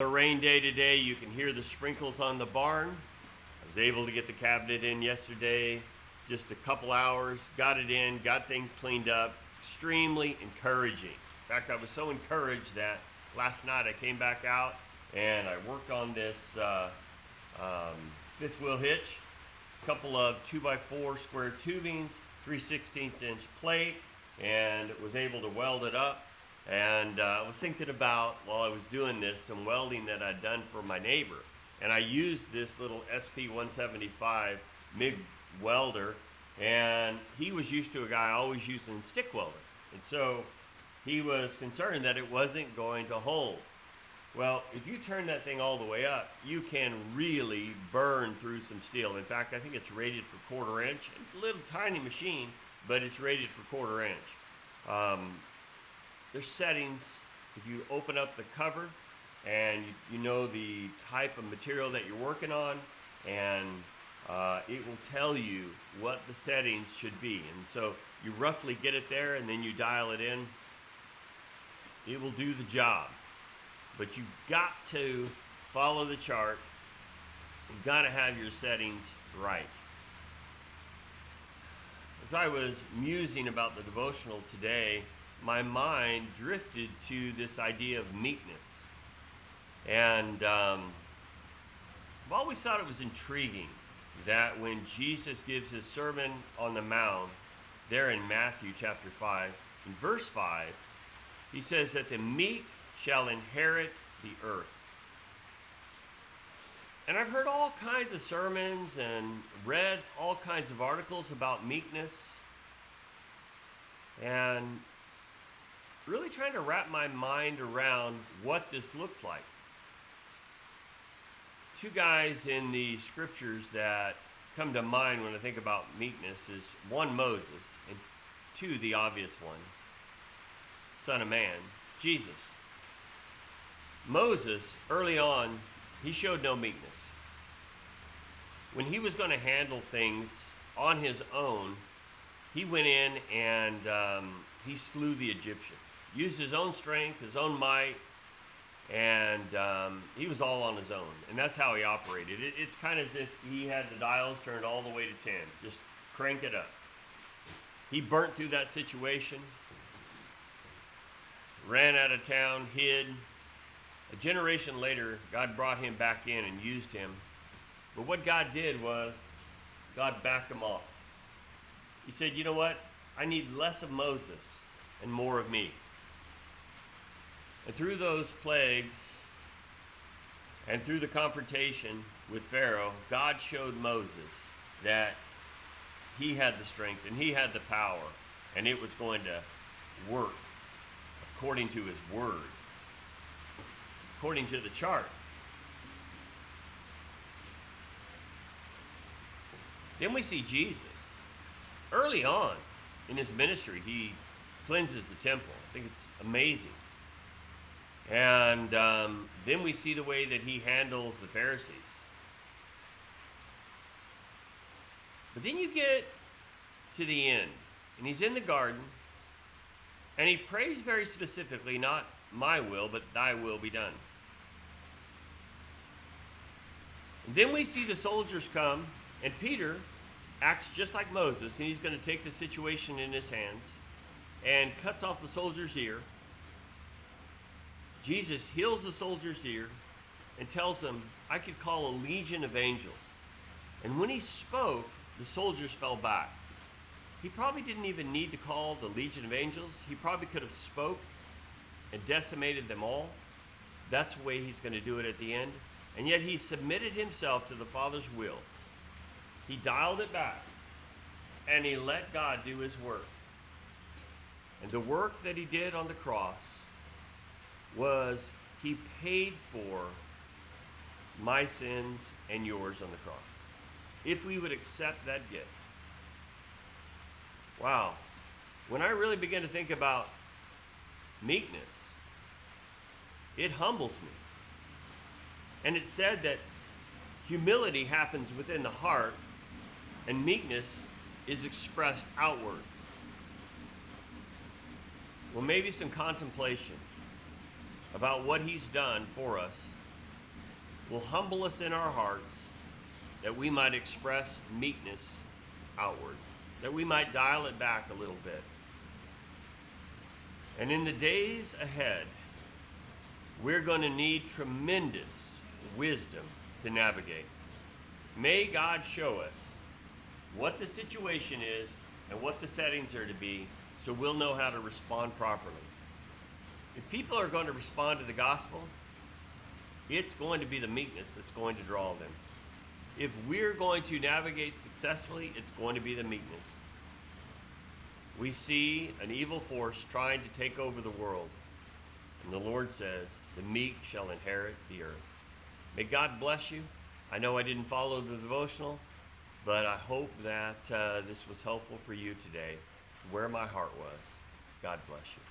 A rain day today. You can hear the sprinkles on the barn. I was able to get the cabinet in yesterday, just a couple hours, got it in, got things cleaned up. Extremely encouraging. In fact, I was so encouraged that last night I came back out and I worked on this fifth wheel hitch, a couple of 2x4 square tubings, 3/16 inch plate, and was able to weld it up. And I was thinking about, while I was doing this, some welding that I'd done for my neighbor. And I used this little SP-175 MIG welder, and he was used to a guy always using stick welder. And so he was concerned that it wasn't going to hold. Well, if you turn that thing all the way up, you can really burn through some steel. In fact, I think it's rated for 1/4 inch. It's a little tiny machine, but it's rated for 1/4 inch. There's settings. If you open up the cover and you know the type of material that you're working on, and it will tell you what the settings should be. And so you roughly get it there and then you dial it in. It will do the job. But you've got to follow the chart. You've got to have your settings right. As I was musing about the devotional today, my mind drifted to this idea of meekness. And I've always thought it was intriguing that when Jesus gives his Sermon on the Mount, there in Matthew chapter 5, in verse 5, he says that the meek shall inherit the earth. And I've heard all kinds of sermons and read all kinds of articles about meekness, and really trying to wrap my mind around what this looks like. Two guys in the scriptures that come to mind when I think about meekness is one, Moses, and two, the obvious one, Son of Man, Jesus. Moses, early on, he showed no meekness. When he was going to handle things on his own, he went in and he slew the Egyptian. Used his own strength, his own might, and he was all on his own. And that's how he operated. It's kind of as if he had the dials turned all the way to 10. Just crank it up. He burnt through that situation, ran out of town, hid. A generation later, God brought him back in and used him. But what God did was, God backed him off. He said, you know what? I need less of Moses and more of me. And through those plagues and through the confrontation with Pharaoh, God showed Moses that he had the strength and he had the power, and it was going to work according to his word, according to the chart. Then we see Jesus. Early on in his ministry, he cleanses the temple. I think it's amazing. And then we see the way that he handles the Pharisees. But then you get to the end, and he's in the garden, and he prays very specifically, not my will, but thy will be done. And then we see the soldiers come, and Peter acts just like Moses, and he's going to take the situation in his hands and cuts off the soldier's ear. Jesus heals the soldier's ear and tells them, I could call a legion of angels. And when he spoke, the soldiers fell back. He probably didn't even need to call the legion of angels. He probably could have spoke and decimated them all. That's the way he's going to do it at the end. And yet he submitted himself to the Father's will. He dialed it back, and he let God do his work. And the work that he did on the cross was he paid for my sins and yours on the cross. If we would accept that gift. Wow. When I really begin to think about meekness, it humbles me. And it's said that humility happens within the heart, and meekness is expressed outward. Well, maybe some contemplation about what he's done for us will humble us in our hearts, that we might express meekness outward, that we might dial it back a little bit. And in the days ahead, we're going to need tremendous wisdom to navigate. May God show us what the situation is and what the settings are to be, so we'll know how to respond properly. If people are going to respond to the gospel, it's going to be the meekness that's going to draw them. If we're going to navigate successfully, it's going to be the meekness. We see an evil force trying to take over the world, and the Lord says, the meek shall inherit the earth. May God bless you. I know I didn't follow the devotional, but I hope that this was helpful for you today, where my heart was. God bless you.